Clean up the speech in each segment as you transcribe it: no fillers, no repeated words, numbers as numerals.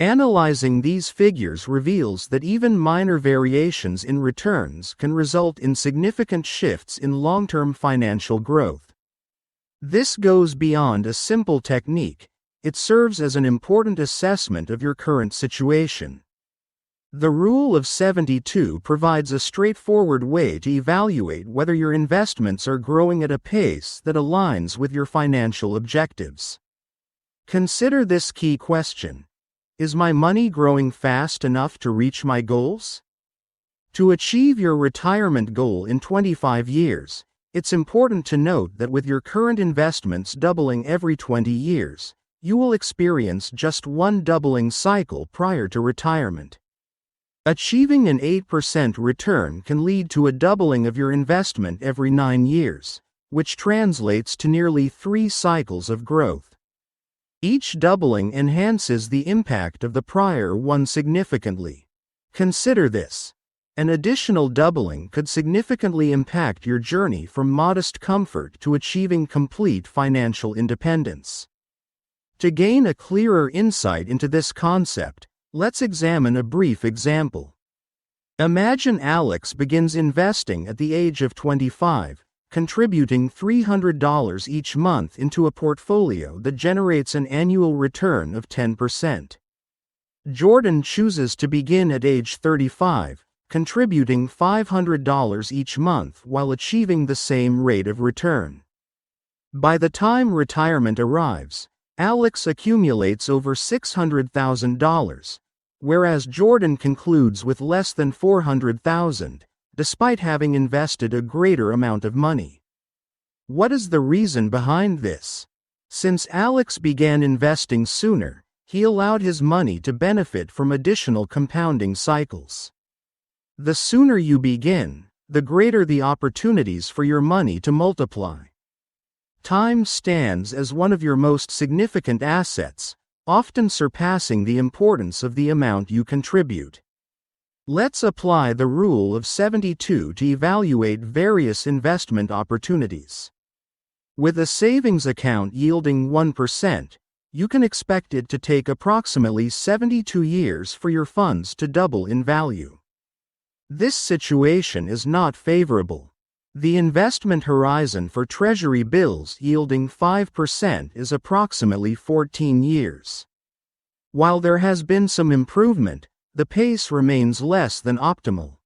Analyzing these figures reveals that even minor variations in returns can result in significant shifts in long-term financial growth. This goes beyond a simple technique. It serves as an important assessment of your current situation. The Rule of 72 provides a straightforward way to evaluate whether your investments are growing at a pace that aligns with your financial objectives. Consider this key question: is my money growing fast enough to reach my goals? To achieve your retirement goal in 25 years, it's important to note that with your current investments doubling every 20 years, you will experience just one doubling cycle prior to retirement. Achieving an 8% return can lead to a doubling of your investment every 9 years, which translates to nearly 3 cycles of growth. Each doubling enhances the impact of the prior one significantly. Consider this: an additional doubling could significantly impact your journey from modest comfort to achieving complete financial independence. To gain a clearer insight into this concept, let's examine a brief example. Imagine Alex begins investing at the age of 25, contributing $300 each month into a portfolio that generates an annual return of 10%. Jordan chooses to begin at age 35, contributing $500 each month while achieving the same rate of return. By the time retirement arrives, Alex accumulates over $600,000, whereas Jordan concludes with less than $400,000, despite having invested a greater amount of money. What is the reason behind this? Since Alex began investing sooner, he allowed his money to benefit from additional compounding cycles. The sooner you begin, the greater the opportunities for your money to multiply. Time stands as one of your most significant assets, often surpassing the importance of the amount you contribute. Let's apply the Rule of 72 to evaluate various investment opportunities. With a savings account yielding 1%, you can expect it to take approximately 72 years for your funds to double in value. This situation is not favorable. The investment horizon for Treasury bills yielding 5% is approximately 14 years. While there has been some improvement, the pace remains less than optimal.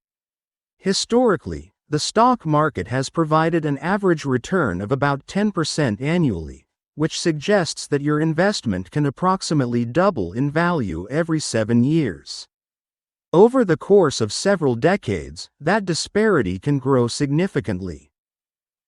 Historically, the stock market has provided an average return of about 10% annually, which suggests that your investment can approximately double in value every 7 years. Over the course of several decades, that disparity can grow significantly.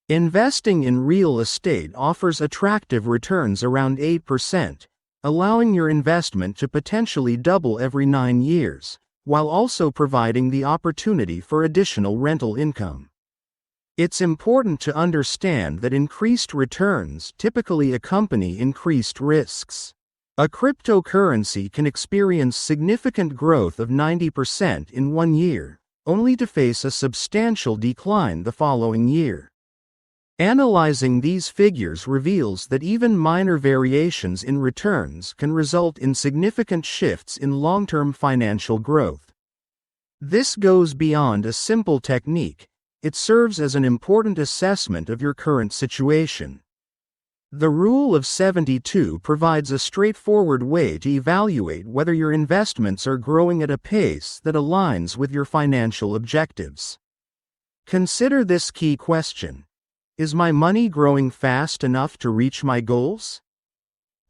Investing in real estate offers attractive returns around 8%, allowing your investment to potentially double every 9 years, while also providing the opportunity for additional rental income. It's important to understand that increased returns typically accompany increased risks. A cryptocurrency can experience significant growth of 90% in 1 year, only to face a substantial decline the following year. Analyzing these figures reveals that even minor variations in returns can result in significant shifts in long-term financial growth. This goes beyond a simple technique. It serves as an important assessment of your current situation. The Rule of 72 provides a straightforward way to evaluate whether your investments are growing at a pace that aligns with your financial objectives. Consider this key question: is my money growing fast enough to reach my goals?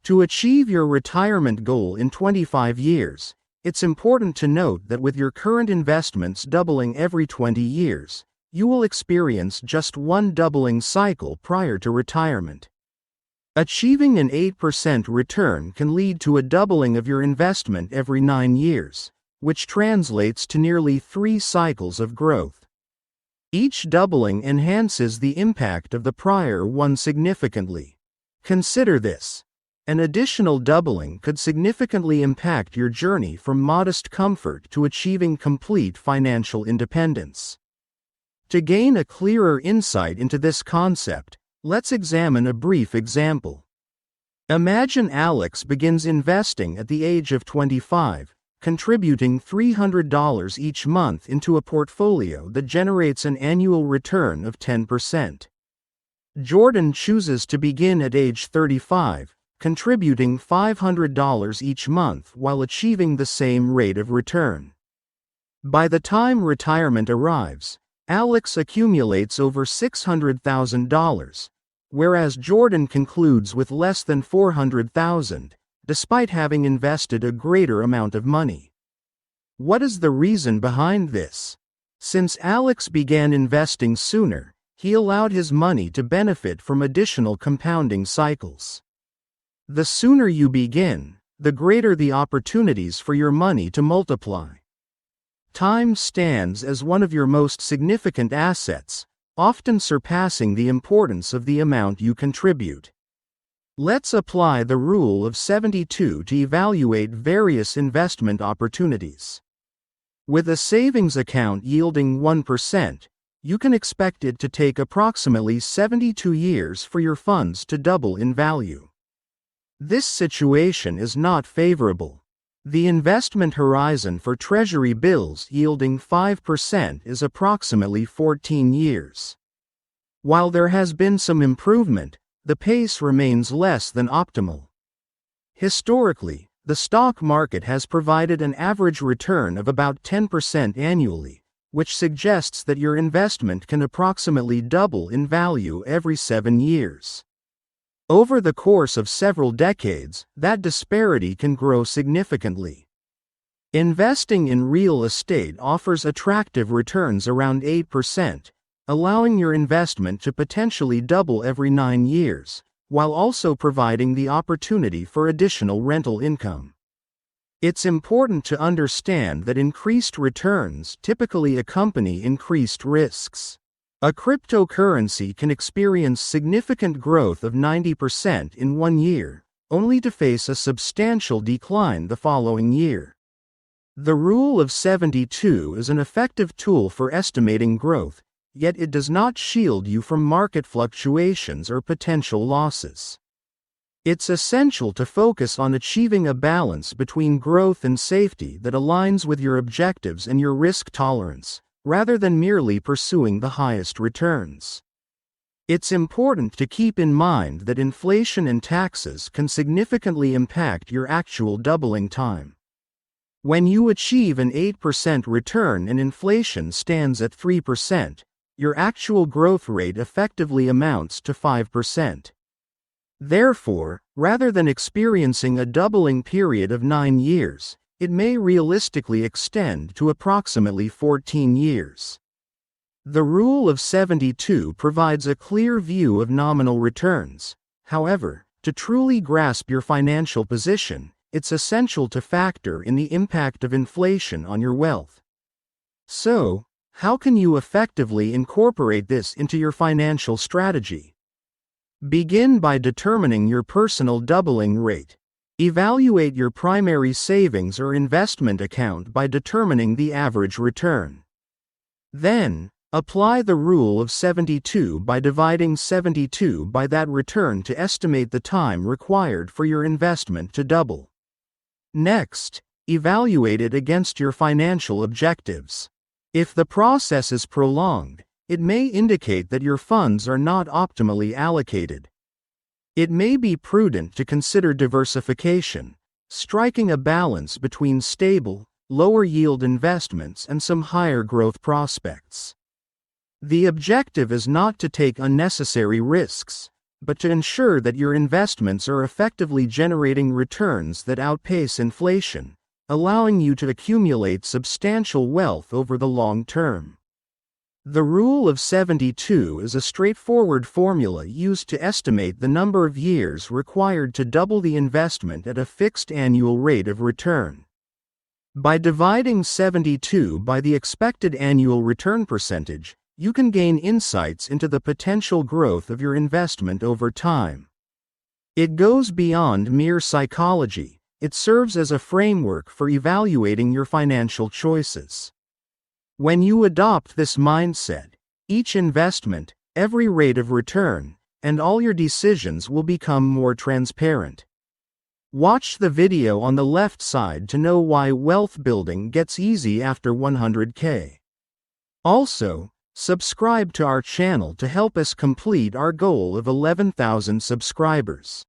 To achieve your retirement goal in 25 years, it's important to note that with your current investments doubling every 20 years, you will experience just one doubling cycle prior to retirement. Achieving an 8% return can lead to a doubling of your investment every 9 years, which translates to nearly 3 cycles of growth. Each doubling enhances the impact of the prior one significantly. Consider this: an additional doubling could significantly impact your journey from modest comfort to achieving complete financial independence. To gain a clearer insight into this concept, let's examine a brief example. Imagine Alex begins investing at the age of 25, contributing $300 each month into a portfolio that generates an annual return of 10%. Jordan chooses to begin at age 35, contributing $500 each month while achieving the same rate of return. By the time retirement arrives, Alex accumulates over $600,000, whereas Jordan concludes with less than $400,000, despite having invested a greater amount of money. What is the reason behind this? Since Alex began investing sooner, he allowed his money to benefit from additional compounding cycles. The sooner you begin, the greater the opportunities for your money to multiply. Time stands as one of your most significant assets, often surpassing the importance of the amount you contribute. Let's apply the rule of 72 to evaluate various investment opportunities. With a savings account yielding 1%, you can expect it to take approximately 72 years for your funds to double in value. This situation is not favorable. The investment horizon for Treasury bills yielding 5% is approximately 14 years. While there has been some improvement, the pace remains less than optimal. Historically, the stock market has provided an average return of about 10% annually, which suggests that your investment can approximately double in value every 7 years. Over the course of several decades, that disparity can grow significantly. Investing in real estate offers attractive returns around 8%, allowing your investment to potentially double every 9 years, while also providing the opportunity for additional rental income. It's important to understand that increased returns typically accompany increased risks. A cryptocurrency can experience significant growth of 90% in 1 year, only to face a substantial decline the following year. The rule of 72 is an effective tool for estimating growth, yet it does not shield you from market fluctuations or potential losses. It's essential to focus on achieving a balance between growth and safety that aligns with your objectives and your risk tolerance, rather than merely pursuing the highest returns. It's important to keep in mind that inflation and taxes can significantly impact your actual doubling time. When you achieve an 8% return and inflation stands at 3%, your actual growth rate effectively amounts to 5%. Therefore, rather than experiencing a doubling period of 9 years, it may realistically extend to approximately 14 years. The rule of 72 provides a clear view of nominal returns. However, to truly grasp your financial position, it's essential to factor in the impact of inflation on your wealth. So, how can you effectively incorporate this into your financial strategy? Begin by determining your personal doubling rate. Evaluate your primary savings or investment account by determining the average return. Then, apply the rule of 72 by dividing 72 by that return to estimate the time required for your investment to double. Next, evaluate it against your financial objectives. If the process is prolonged, it may indicate that your funds are not optimally allocated. It may be prudent to consider diversification, striking a balance between stable, lower-yield investments and some higher growth prospects. The objective is not to take unnecessary risks, but to ensure that your investments are effectively generating returns that outpace inflation, allowing you to accumulate substantial wealth over the long term. The rule of 72 is a straightforward formula used to estimate the number of years required to double the investment at a fixed annual rate of return. By dividing 72 by the expected annual return percentage, you can gain insights into the potential growth of your investment over time. It goes beyond mere psychology. It serves as a framework for evaluating your financial choices. When you adopt this mindset, each investment, every rate of return, and all your decisions will become more transparent. Watch the video on the left side to know why wealth building gets easy after 100K. Also, subscribe to our channel to help us complete our goal of 11,000 subscribers.